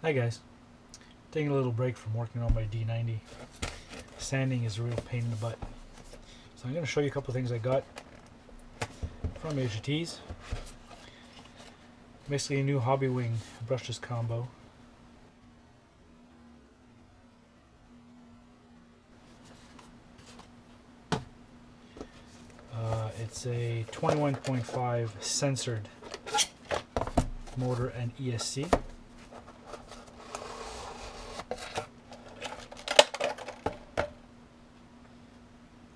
Hi guys, taking a little break from working on my D90. Sanding is a real pain in the butt. So I'm going to show you a couple of things I got from Asiatees. Basically a new Hobbywing brushless combo. It's a 21.5 censored motor and ESC.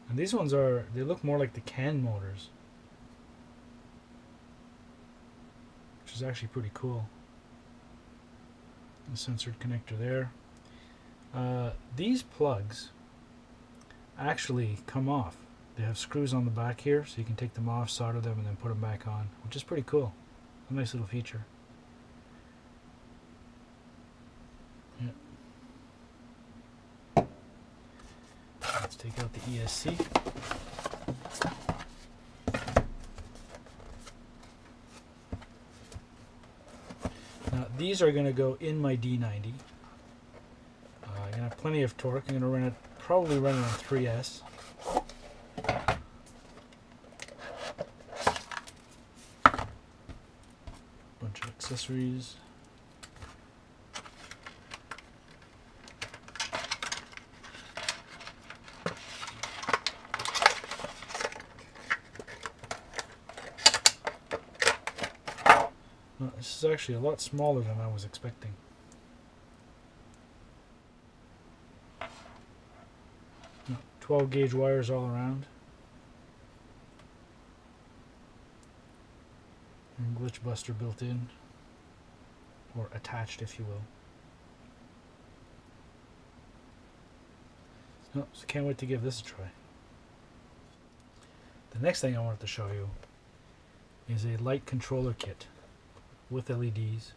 And these ones they look more like the can motors, which is actually pretty cool. The censored connector there. These plugs actually come off. They have screws on the back here, so you can take them off, solder them, and then put them back on, which is pretty cool. A nice little feature. Yeah. Let's take out the ESC. Now these are going to go in my D90. I'm going to have plenty of torque. I'm going to probably run it on 3S. Bunch of accessories. This is actually a lot smaller than I was expecting. 12 gauge wires all around. And glitch buster built in, or attached if you will. Oh, so can't wait to give this a try. The next thing I wanted to show you is a light controller kit with LEDs.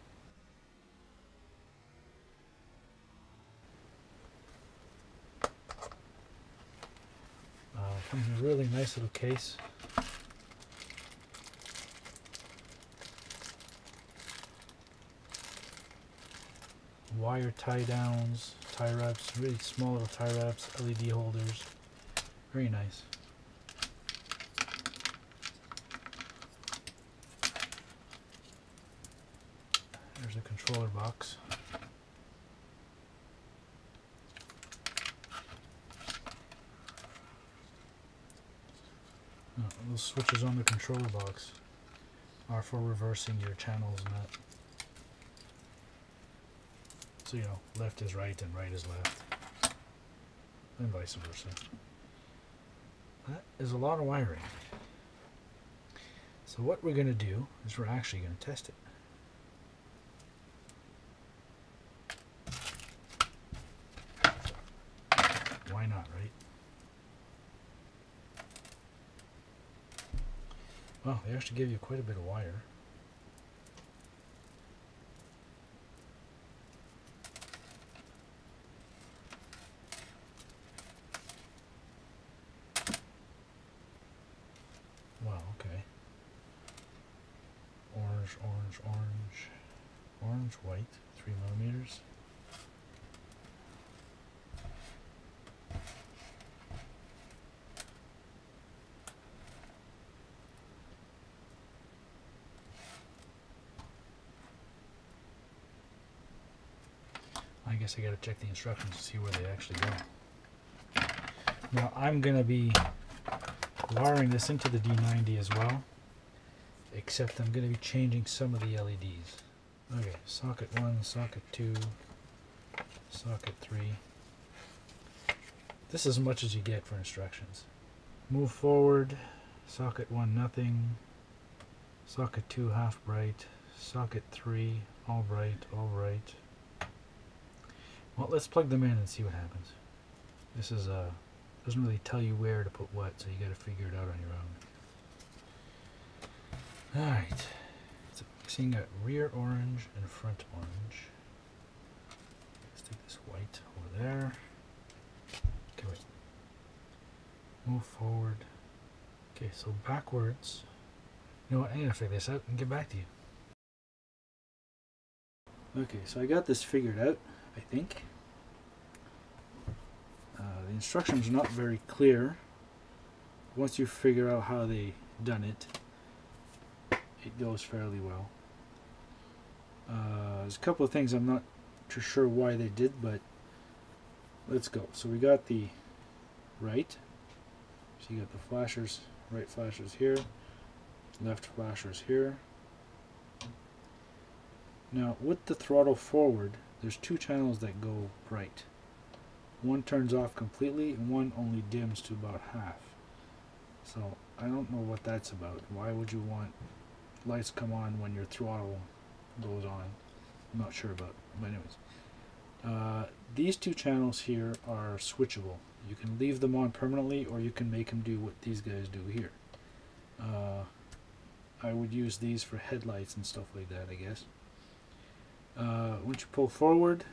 Comes in a really nice little case. Wire tie downs, tie wraps, really small little tie wraps, LED holders. Very nice. There's a controller box. Those switches on the controller box are for reversing your channels and that. So, you know, left is right and right is left. And vice versa. That is a lot of wiring. So what we're going to do is we're actually going to test it. Why not, right? Well, they actually give you quite a bit of wire. Wow, okay. Orange, orange, orange. Orange, white, 3mm. I guess I gotta check the instructions to see where they actually go. Now I'm gonna be wiring this into the D90 as well, except I'm gonna be changing some of the LEDs. Okay, socket 1, socket 2, socket 3. This is as much as you get for instructions. Move forward, socket 1 nothing, socket 2 half bright, socket 3 all bright, all bright. Well, let's plug them in and see what happens. This is doesn't really tell you where to put what, so you got to figure it out on your own. All right, so seeing a rear orange and front orange. Let's take this white over there. Okay, wait. Move forward. Okay, so backwards. You know what? I'm gonna figure this out and get back to you. Okay, so I got this figured out, I think. The instructions are not very clear. Once you figure out how they done it, it goes fairly well. There's a couple of things I'm not too sure why they did, but let's go. So we got the right. So you got the flashers, right flashers here, left flashers here. Now with the throttle forward, there's two channels that go bright. One turns off completely and one only dims to about half. So I don't know what that's about. Why would you want lights come on when your throttle goes on? I'm not sure about it. But anyways, these two channels here are switchable. You can leave them on permanently, or you can make them do what these guys do here. I would use these for headlights and stuff like that, I guess. Once you pull forward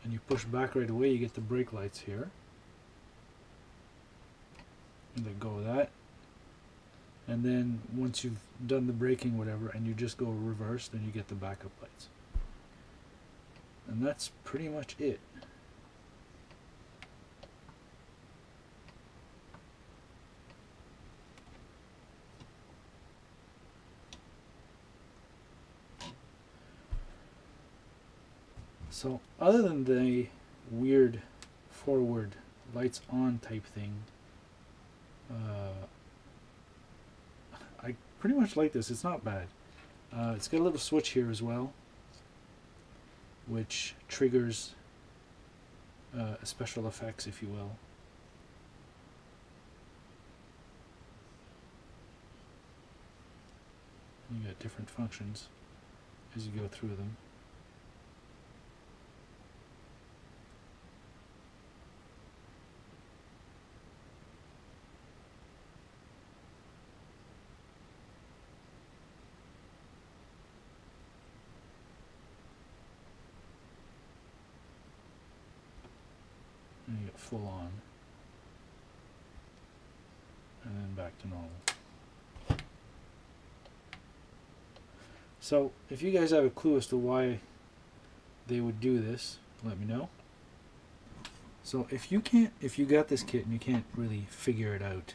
and you push back right away, you get the brake lights here. And let go of that. And then once you've done the braking, whatever, and you just go reverse, then you get the backup lights. And that's pretty much it. So other than the weird forward lights on type thing, I pretty much like this. It's not bad. It's got a little switch here as well, which triggers special effects, if you will. You got different functions as you go through them. And you get full on, and then back to normal. So if you guys have a clue as to why they would do this, let me know. So if you got this kit and you can't really figure it out,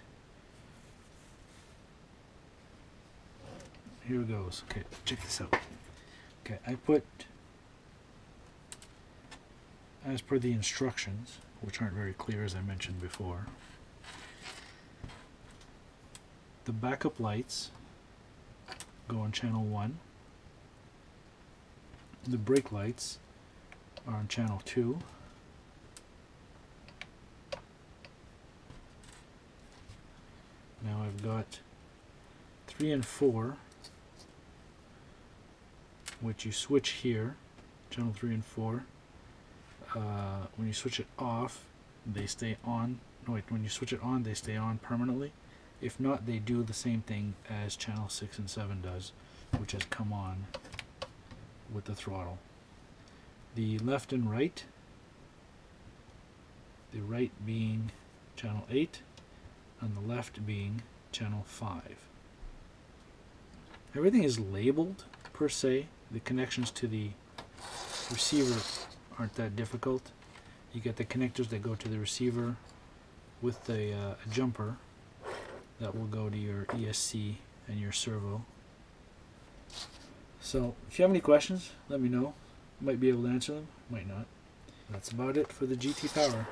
here it goes. Okay, check this out. Okay, I put, as per the instructions, which aren't very clear as I mentioned before, the backup lights go on channel 1. The brake lights are on channel 2. Now I've got 3 and 4, which you switch here, channel 3 and 4. When you switch it off, they stay on. No, wait, when you switch it on, they stay on permanently. If not, they do the same thing as channel 6 and 7 does, which has come on with the throttle. The left and right, the right being channel 8 and the left being channel 5. Everything is labeled per se. The connections to the receiver aren't that difficult. You get the connectors that go to the receiver with a jumper that will go to your ESC and your servo. So if you have any questions, let me know. Might be able to answer them, might not. That's about it for the GT Power.